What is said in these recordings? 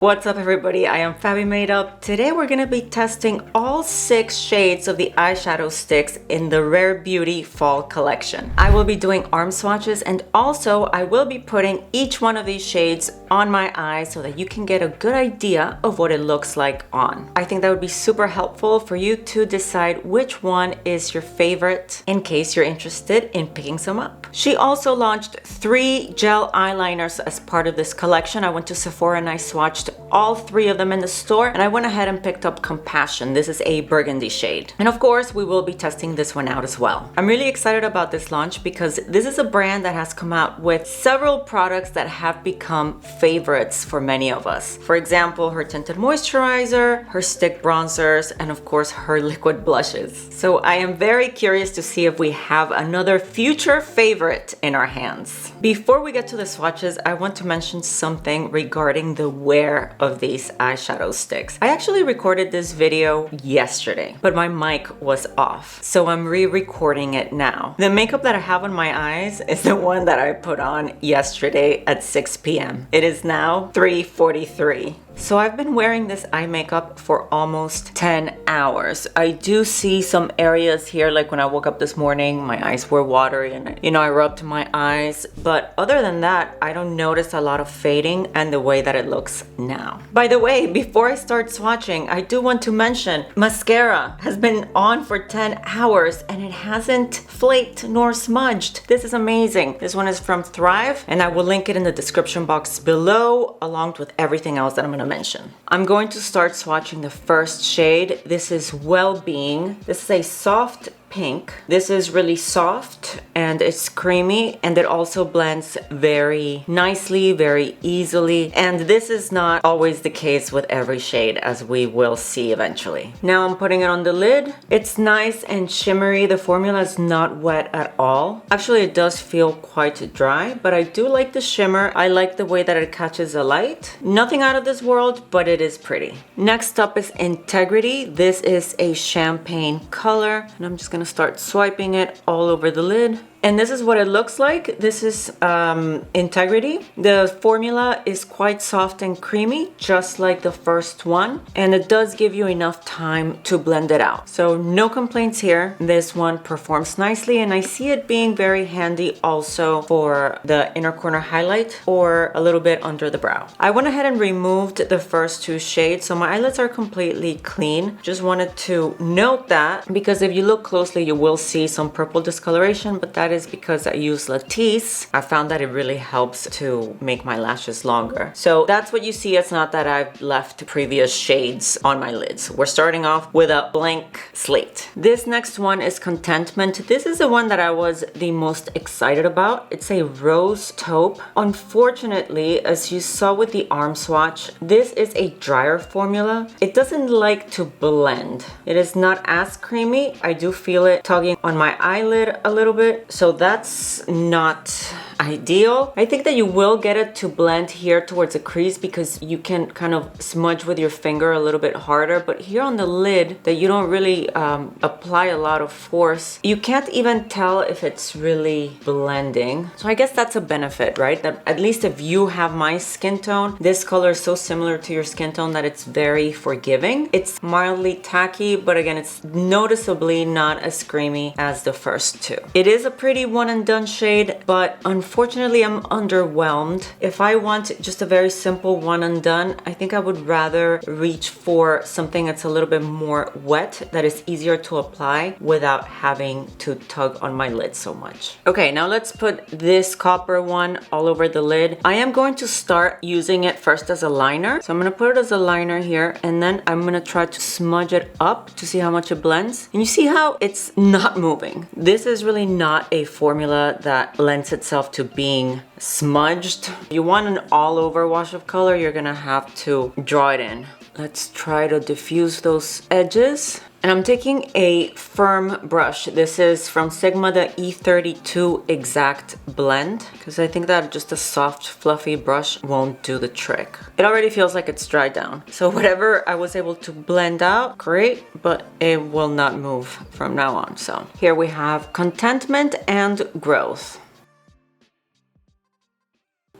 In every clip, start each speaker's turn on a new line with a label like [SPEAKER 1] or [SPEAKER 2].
[SPEAKER 1] What's up everybody, I am Fabi Made Up. Today we're going to be testing all 6 shades of the eyeshadow sticks in the Rare Beauty Fall Collection. I will be doing arm swatches and also I will be putting each one of these shades on my eyes so that you can get a good idea of what it looks like on. I think that would be super helpful for you to decide which one is your favorite in case you're interested in picking some up. She also launched 3 gel eyeliners as part of this collection. I went to Sephora and I swatched all 3 of them in the store and I went ahead and picked up Compassion. This is a burgundy shade. And of course, we will be testing this one out as well. I'm really excited about this launch because this is a brand that has come out with several products that have become favorites for many of us. For example, her tinted moisturizer, her stick bronzers, and of course her liquid blushes. So I am very curious to see if we have another future favorite in our hands. Before we get to the swatches, I want to mention something regarding the wear of these eyeshadow sticks. I actually recorded this video yesterday, but my mic was off, so I'm re-recording it now. The makeup that I have on my eyes is the one that I put on yesterday at 6 p.m. It is now 3:43. So I've been wearing this eye makeup for almost 10 hours. I do see some areas here, like when I woke up this morning, my eyes were watery and I rubbed my eyes. But other than that, I don't notice a lot of fading and the way that it looks now. By the way, before I start swatching, I do want to mention mascara has been on for 10 hours and it hasn't flaked nor smudged. This is amazing. This one is from Thrive and I will link it in the description box below along with everything else that I'm going to mention. I'm going to start swatching the first shade. This is Well-Being. This is a soft pink. This is really soft and it's creamy and it also blends very nicely, very easily. And this is not always the case with every shade, as we will see eventually. Now I'm putting it on the lid. It's nice and shimmery. The formula is not wet at all. Actually, it does feel quite dry, but I do like the shimmer. I like the way that it catches the light. Nothing out of this world, but it is pretty. Next up is Integrity. This is a champagne color and I'm just gonna start swiping it all over the lid. And this is what it looks like. This is Integrity. The formula is quite soft and creamy, just like the first one. And it does give you enough time to blend it out. So no complaints here. This one performs nicely and I see it being very handy also for the inner corner highlight or a little bit under the brow. I went ahead and removed the first 2 shades, so my eyelids are completely clean. Just wanted to note that because if you look closely, you will see some purple discoloration, but that is because I use Latisse. I found that it really helps to make my lashes longer. So that's what you see. It's not that I've left previous shades on my lids. We're starting off with a blank slate. This next one is Contentment. This is the one that I was the most excited about. It's a rose taupe. Unfortunately, as you saw with the arm swatch, this is a drier formula. It doesn't like to blend. It is not as creamy. I do feel it tugging on my eyelid a little bit. So that's not ideal. I think that you will get it to blend here towards the crease because you can kind of smudge with your finger a little bit harder, but here on the lid that you don't really apply a lot of force, you can't even tell if it's really blending. So I guess that's a benefit, right? That at least if you have my skin tone, this color is so similar to your skin tone that it's very forgiving. It's mildly tacky, but again, it's noticeably not as creamy as the first 2. It is a pretty one and done shade, but unfortunately I'm underwhelmed. If I want just a very simple one and done, I think I would rather reach for something that's a little bit more wet, that is easier to apply without having to tug on my lid so much. Okay, now let's put this copper one all over the lid. I am going to start using it first as a liner. So I'm gonna put it as a liner here and then I'm gonna try to smudge it up to see how much it blends. And you see how it's not moving. This is really not a formula that lends itself to being smudged. If you want an all-over wash of color, you're gonna have to draw it in. Let's try to diffuse those edges. And I'm taking a firm brush. This is from Sigma, the E32 Exact Blend, because I think that just a soft, fluffy brush won't do the trick. It already feels like it's dried down. So whatever I was able to blend out, great, but it will not move from now on. So here we have Contentment and Growth.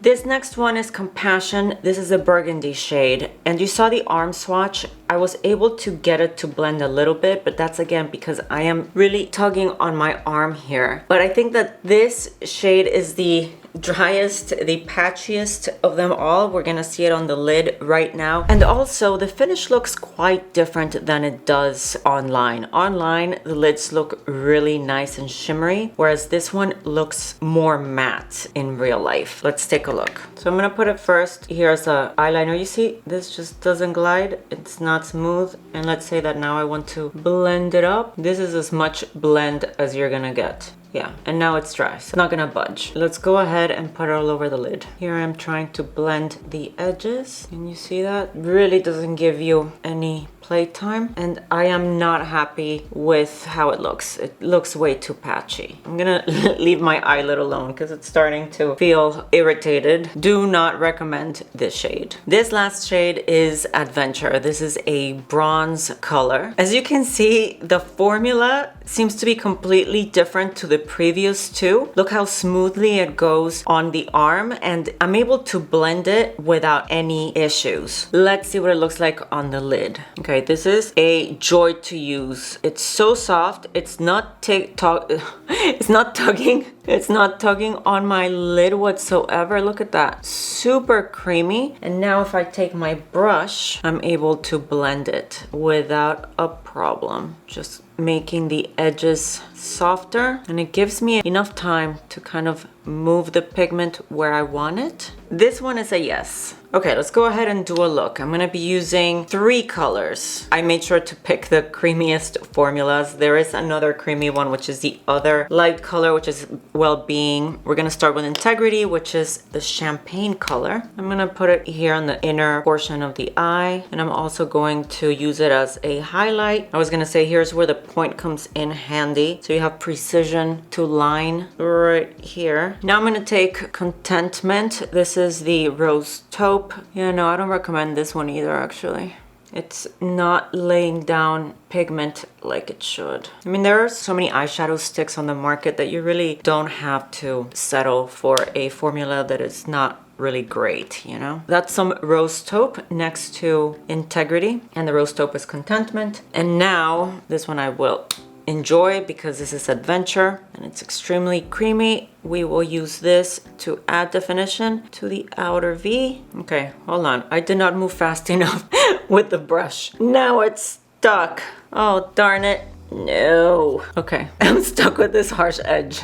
[SPEAKER 1] This next one is Compassion. This is a burgundy shade. And you saw the arm swatch. I was able to get it to blend a little bit, but that's again because I am really tugging on my arm here. But I think that this shade is the driest, the patchiest of them all. We're gonna see it on the lid right now. And also the finish looks quite different than it does online. Online, the lids look really nice and shimmery, whereas this one looks more matte in real life. Let's take a look. So I'm gonna put it first here as a eyeliner. You see, this just doesn't glide. It's not smooth. And let's say that now I want to blend it up. This is as much blend as you're gonna get. Yeah, and now it's dry, so it's not gonna budge. Let's go ahead and put it all over the lid. Here I'm trying to blend the edges. Can you see that? Really doesn't give you any playtime, and I am not happy with how it looks. It looks way too patchy. I'm gonna leave my eyelid alone because it's starting to feel irritated. Do not recommend this shade. This last shade is Adventure. This is a bronze color. As you can see, the formula seems to be completely different to the previous two. Look how smoothly it goes on the arm, and I'm able to blend it without any issues. Let's see what it looks like on the lid. Okay, this is a joy to use. It's so soft. It's not it's not tugging. It's not tugging on my lid whatsoever. Look at that. Super creamy. And now if I take my brush, I'm able to blend it without a problem. Just making the edges softer, and it gives me enough time to kind of move the pigment where I want it. This one is a yes. Okay, let's go ahead and do a look. I'm gonna be using 3 colors. I made sure to pick the creamiest formulas. There is another creamy one, which is the other light color, which is Well-Being. We're gonna start with Integrity, which is the champagne color. I'm gonna put it here on the inner portion of the eye, and I'm also going to use it as a highlight. I was gonna say here's where the point comes in handy, so you have precision to line right here. Now I'm gonna take Contentment. This is the Rose Taupe. Yeah, no, I don't recommend this one either, actually. It's not laying down pigment like it should. I mean, there are so many eyeshadow sticks on the market that you really don't have to settle for a formula that is not really great, you know? That's some Rose Taupe next to Integrity, and the Rose Taupe is Contentment. And now, this one I will enjoy because this is Adventure and it's extremely creamy. We will use this to add definition to the outer V. Okay, hold on. I did not move fast enough with the brush. Now it's stuck. Oh, darn it. No. Okay, I'm stuck with this harsh edge.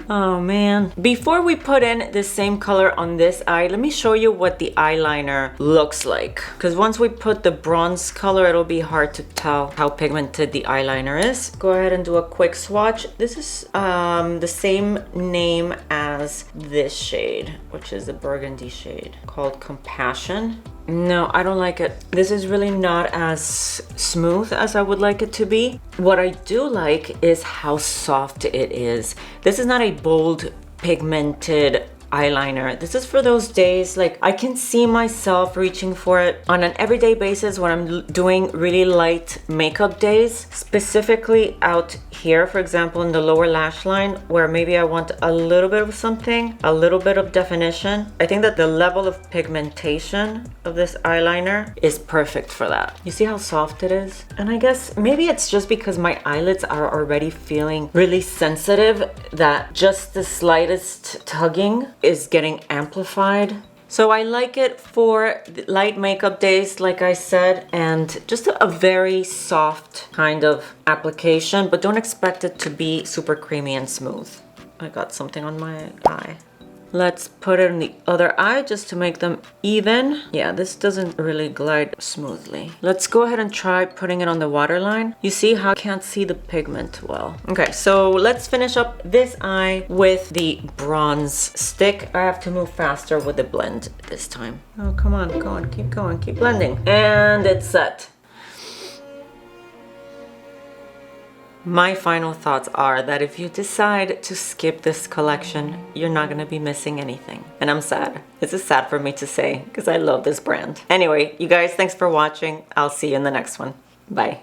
[SPEAKER 1] Oh man. Before we put in the same color on this eye, let me show you what the eyeliner looks like. Because once we put the bronze color, it'll be hard to tell how pigmented the eyeliner is. Go ahead and do a quick swatch. This is the same name as this shade, which is the burgundy shade called Compassion. No, I don't like it. This is really not as smooth as I would like it to be. What I do like is how soft it is. This is not a bold, pigmented eyeliner. This is for those days, like I can see myself reaching for it on an everyday basis when I'm doing really light makeup days, specifically out here, for example, in the lower lash line, where maybe I want a little bit of something, a little bit of definition. I think that the level of pigmentation of this eyeliner is perfect for that. You see how soft it is? And I guess maybe it's just because my eyelids are already feeling really sensitive that just the slightest tugging is getting amplified. So I like it for light makeup days, like I said, and just a very soft kind of application, but don't expect it to be super creamy and smooth. I got something on my eye. Let's put it in the other eye just to make them even. Yeah, this doesn't really glide smoothly. Let's go ahead and try putting it on the waterline. You see how I can't see the pigment well. Okay, so let's finish up this eye with the bronze stick. I have to move faster with the blend this time. Oh, come on, go on, keep going, keep blending. And it's set. My final thoughts are that if you decide to skip this collection, you're not gonna be missing anything. And I'm sad. This is sad for me to say because I love this brand. Anyway, you guys, thanks for watching. I'll see you in the next one. Bye.